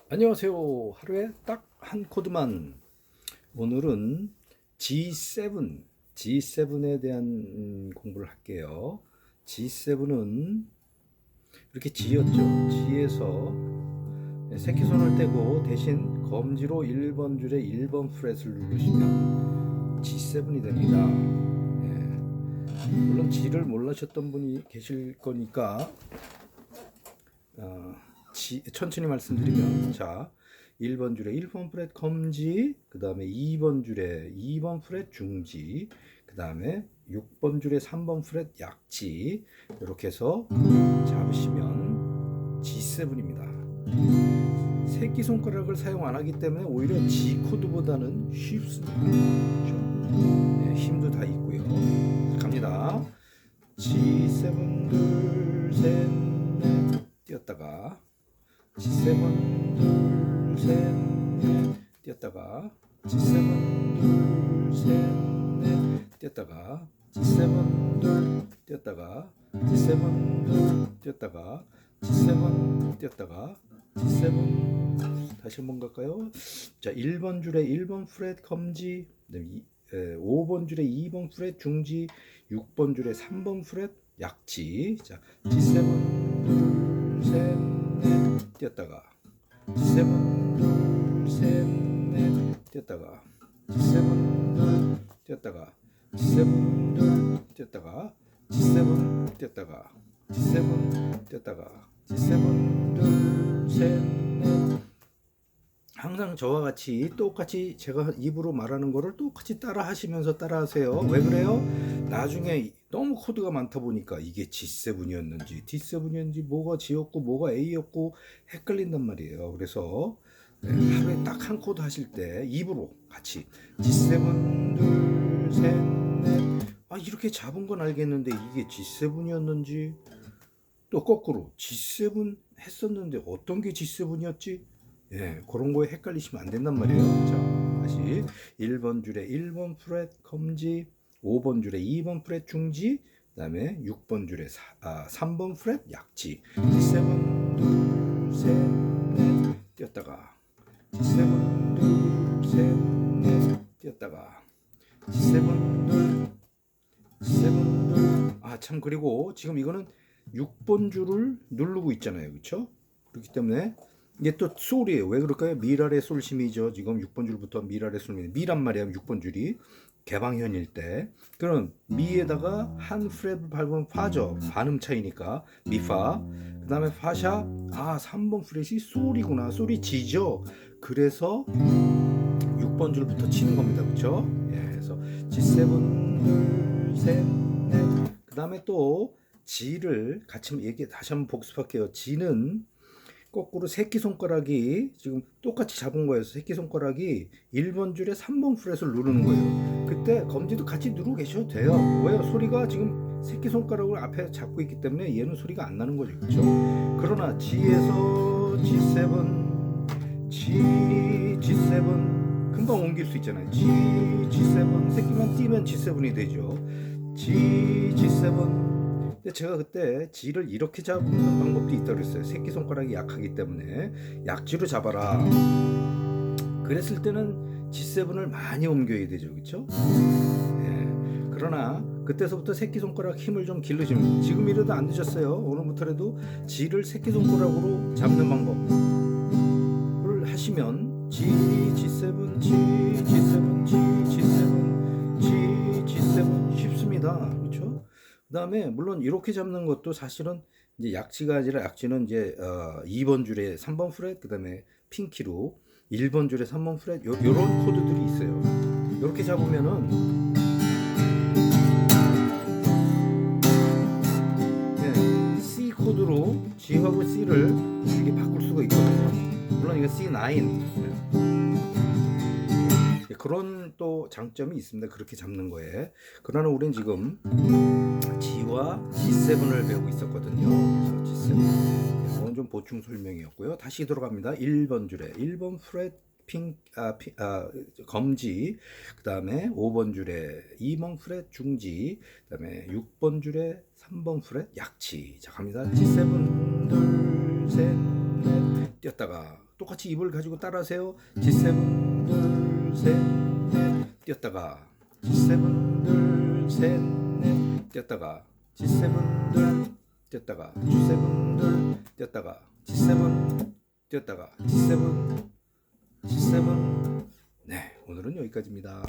안녕하세요. 하루에 딱 한 코드만. 오늘은 G7에 대한 공부를 할게요. G7은 이렇게 G였죠. G에서 새끼손을 떼고 대신 검지로 1번 줄에 1번 프렛을 누르시면 G7이 됩니다. 물론 G를 몰라셨던 분이 계실 거니까 천천히 말씀드리면, 자, 1번 줄에 1번 프렛 검지, 그 다음에 2번 줄에 2번 프렛 중지, 그 다음에 6번 줄에 3번 프렛 약지, 이렇게 해서 잡으시면 G7입니다. 새끼손가락을 사용 안 하기 때문에 오히려 G 코드보다는 쉽습니다. 그렇죠? 네, 힘도 다 있고요. 갑니다. G7 둘 셋 넷 뛰었다가 G7 둘 셋 넷 뛰었다가 G7 둘 셋 넷 뛰었다가 G7 둘 뛰었다가 G7 둘 뛰었다가 G7 뛰었다가 G7 다시 한번 갈까요? 자, 1번 줄에 1번 프렛 검지, 5번 줄에 2번 프렛 중지, 6번 줄에 3번 프렛 약지. 자, G7 둘 셋 넷 뛰었다가 G7 둘 셋 넷 뛰었다가 G7 둘 뛰었다가 G7 둘 뛰었다가 G7 뛰었다가 G7 뛰었다가 G7 둘 셋 넷. 항상 저와 같이 똑같이 제가 입으로 말하는 거를 똑같이 따라 하시면서 따라 하세요. 왜 그래요? 나중에 너무 코드가 많다 보니까 이게 G7이었는지 D7이었는지 뭐가 G였고 뭐가 A였고 헷갈린단 말이에요. 그래서 하루에 딱 한 코드 하실 때 입으로 같이 G7 둘 셋 넷, 이렇게 잡은 건 알겠는데 이게 G7이었는지, 또 거꾸로 G7 했었는데 어떤 게 G7이었지? 그런 거에 헷갈리시면 안 된단 말이에요. 자, 다시 1번 줄에 1번 프렛 검지, 5번 줄에 2번 프렛 중지, 그 다음에 6번 줄에 3번 프렛 약지. G7 둘 셋 넷 뛰었다가 G7 둘 셋 넷 뛰었다가 G7 둘 G7 둘. 참, 그리고 지금 이거는 6번 줄을 누르고 있잖아요. 그렇죠? 그렇기 때문에 이게 또 솔이에요. 왜 그럴까요? 미랄의 솔심이죠. 지금 6번 줄부터 미랄의 솔미. 미란 말이에요. 6번 줄이 개방현일 때. 그럼 미에다가 한 프렛을 밟으면 파죠. 반음 차이니까 미파. 그 다음에 파샤. 3번 프렛이 솔이구나. 솔이 G죠. 그래서 6번 줄부터 치는 겁니다. 그렇죠? 그래서 G7 둘 셋 넷. 그 다음에 또 G를 같이 얘기 다시 한번 복습할게요. G는 거꾸로 새끼손가락이 지금 똑같이 잡은 거예요. 새끼손가락이 1번 줄에 3번 프렛을 누르는 거예요. 그때 검지도 같이 누르고 계셔도 돼요. 왜요? 소리가 지금 새끼손가락을 앞에 잡고 있기 때문에 얘는 소리가 안 나는 거죠. 그렇죠? 그러나 G에서 G7, G7 금방 옮길 수 있잖아요. G7 새끼만 띄면 G7이 되죠. G7. 근데 제가 그때 G를 이렇게 잡는 방법도 있다고 그랬어요. 새끼손가락이 약하기 때문에 약지로 잡아라. 그랬을 때는 G7을 많이 옮겨야 되죠. 그렇죠? 그러나 그때서부터 새끼손가락 힘을 좀 기르시면, 지금이라도 안 늦었어요. 오늘부터라도 G를 새끼손가락으로 잡는 방법을 하시면 G, G7, G, G7, G, G7, G, G7 쉽습니다. 그렇죠? 그 다음에 물론 이렇게 잡는 것도 사실은 이제 약지가 아니라, 약지는 이제 2번 줄에 3번 프렛, 그 다음에 핀키로 1번 줄에 3번 프렛, 요런 코드들이 있어요. 이렇게 잡으면은 C 코드로 G하고 C를 이렇게 바꿀 수가 있거든요. 물론 이거 C9. 그런 또 장점이 있습니다. 그렇게 잡는 거에. 그러나 우린 지금 G와 G7을 배우고 있었거든요. 그래서 G7. 이건 좀 보충 설명이었고요. 다시 들어갑니다. 1번 줄에 1번 프렛 검지, 그 다음에 5번 줄에 2번 프렛 중지, 그 다음에 6번 줄에 3번 프렛 약지. 자, 갑니다. G7 둘 셋 넷 뛰었다가 똑같이 입을 가지고 따라하세요. G7 둘 셋 넷 뛰었다가 G7 둘 셋 넷 뛰었다가 G7 둘 뛰었다가 G7 둘 뛰었다가 G7 뛰었다가 G7 네, 오늘은 여기까지입니다.